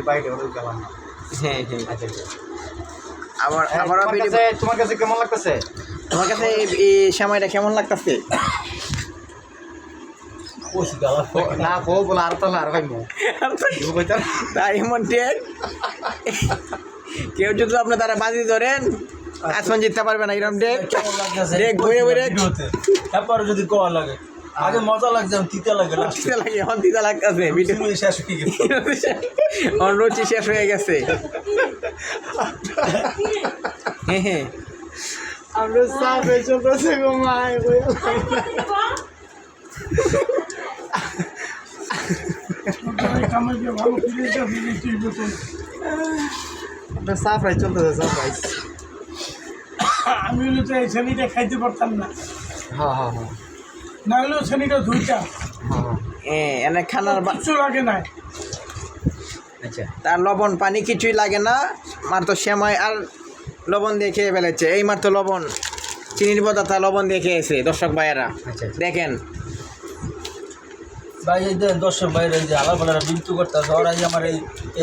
বাইরে ওদের গেলাম না। হ্যাঁ হ্যাঁ আচ্ছা আবার আবারও তোমার কাছে কেমন লাগতেছে? তোমার কাছে এই সময়টা কেমন লাগতেছে? না কো বলে আর তাহলে আর ভাই ডায়মন্ড টেক কেউ যদি আপনি তারা বাজি ধরেন আসন জিততে পারবে না। এরকম ডেক ডেক ঘুরে ঘুরে তারপরে যদি কোয়া লাগে আগে মজা লাগছে তিতা লাগে তিতা লাগে এখন তিতা লাগতেছে ভিডিও শেষ হয়ে গেছে রুচি শেষ হয়ে গেছে। হ্যাঁ হ্যাঁ আমরা সাফে চলতেছে গো মাই আমরা সাফাই চলতেছে সাফাই। আমি হলে তো এই শ্রেণীটা খাইতে পারতাম না, হ্যাঁ হ্যাঁ হ্যাঁ না হলেও শ্রেণীটা ধুইটা হ্যাঁ এনে খানার কিছু লাগে না। আচ্ছা তার লবণ পানি কিছুই লাগে না, মার তো সেমাই আর লবণ দিয়ে খেয়ে ফেলেছে। এই মার তো লবণ চিনির বদা তা লবণ দিয়ে খেয়েছে। দর্শক ভাইয়েরা আচ্ছা দেখেন ভাই এই দেন দর্শক বাইরে যে আলাপালারা বিন্তু করতেছে ওরা আমার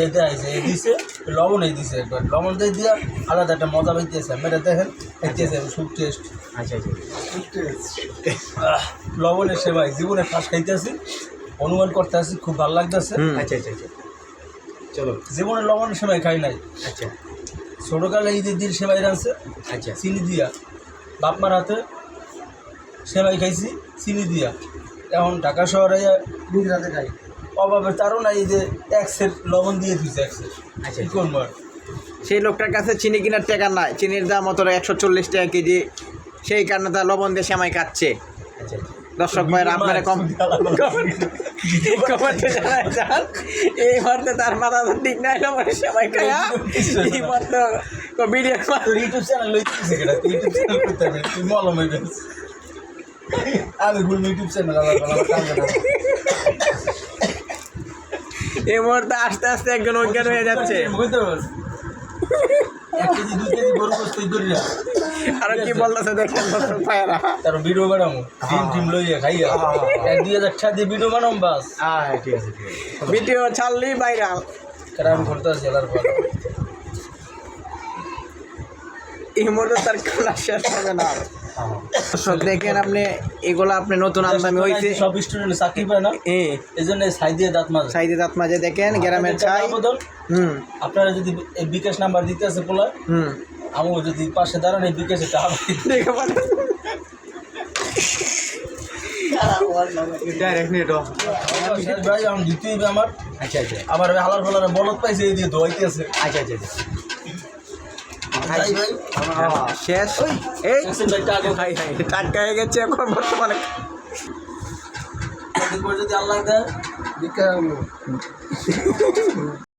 এই দেখাইছে এই দিছে লবণ এই দিছে একবার লবণ দিয়ে দিয়া আলাদা একটা মজা পাইতেছে। মেরে দেখেন খাইতেছে খুব টেস্ট। আচ্ছা লবণের সেবাই জীবনে ফার্স্ট খাইতেছি, অনুমান করতেছি, খুব ভালো লাগতেছে। আচ্ছা আচ্ছা আচ্ছা চলো জীবনে লবণের সেবাই খাই নাই। আচ্ছা ছোটোকালে ঈদের দিন সেবাই রাঁধছে আচ্ছা চিনি দিয়া, বাপমার হাতে সেবাই খাইছি চিনি দিয়া। এখন ঢাকা শহরে গুজরাতে খাই অভাবের তারও নাই যে একসের লবণ দিয়ে দিচ্ছে একসের। আচ্ছা কি করবো আর? সেই লোকটার কাছে চিনি কেনার টাকা নাই, চিনির দাম অত 140 টাকা কেজি, সেই কারণে তার লবণ দিয়ে সেমাই খাচ্ছে। আচ্ছা দর্শক ভাইয়েরা আপনারা কমেন্টে জানাই যান এই মুহূর্তে তার মাথা ঠিক নাই লবণের সেমাই খায়া এই মুহূর্তে ভিডিও ইউটিউব চ্যানেল লইতেছে কেটা ইউটিউব চ্যানেল করতে হবে তুই মলম হয়ে গেছে। আমি ভুল ইউটিউব চ্যানেল এই মুহূর্তে আস্তে আস্তে একজন অজ্ঞান হয়ে যাচ্ছে। আর কি বলতেছে দেখেন দর্শক ভাইয়েরা, তার ভিডিও বানাবো টিম লইয়া খাইয়া 2,000 টাকা দিয়ে ভিডিও বানাম বাস। হ্যাঁ ঠিক আছে ভিডিও ছাড়লি ভাইরাল। কারণ আমি করতে আসছি এলার পর এই মুহূর্তে তার কান্না শেষ হবে না। দর্শক দেখেন আপনি এগুলো আপনি নতুন আমদানি হয়েছে, সব স্টুডেন্ট চাকরি পায় না, এই জন্য ছাই দিয়ে দাঁত মাঝে সাইদে দাঁত মাঝে দেখেন গ্রামের ছাই। আপনারা যদি এই বিকাশ নাম্বার দিতে আছে পোলা আমি যদি পাশে দাঁড়ান এই বিকাশে ভাই আমি দিতে হইবে আমার। আচ্ছা আচ্ছা আমার হালার ফালার বলদ পাইছে এই দিয়ে ধোয়াইতে আছে। আচ্ছা আচ্ছা শেষ এই টাটকা হয়ে গেছে এখন বর্তমানে। যদি আল্লাহ দেয়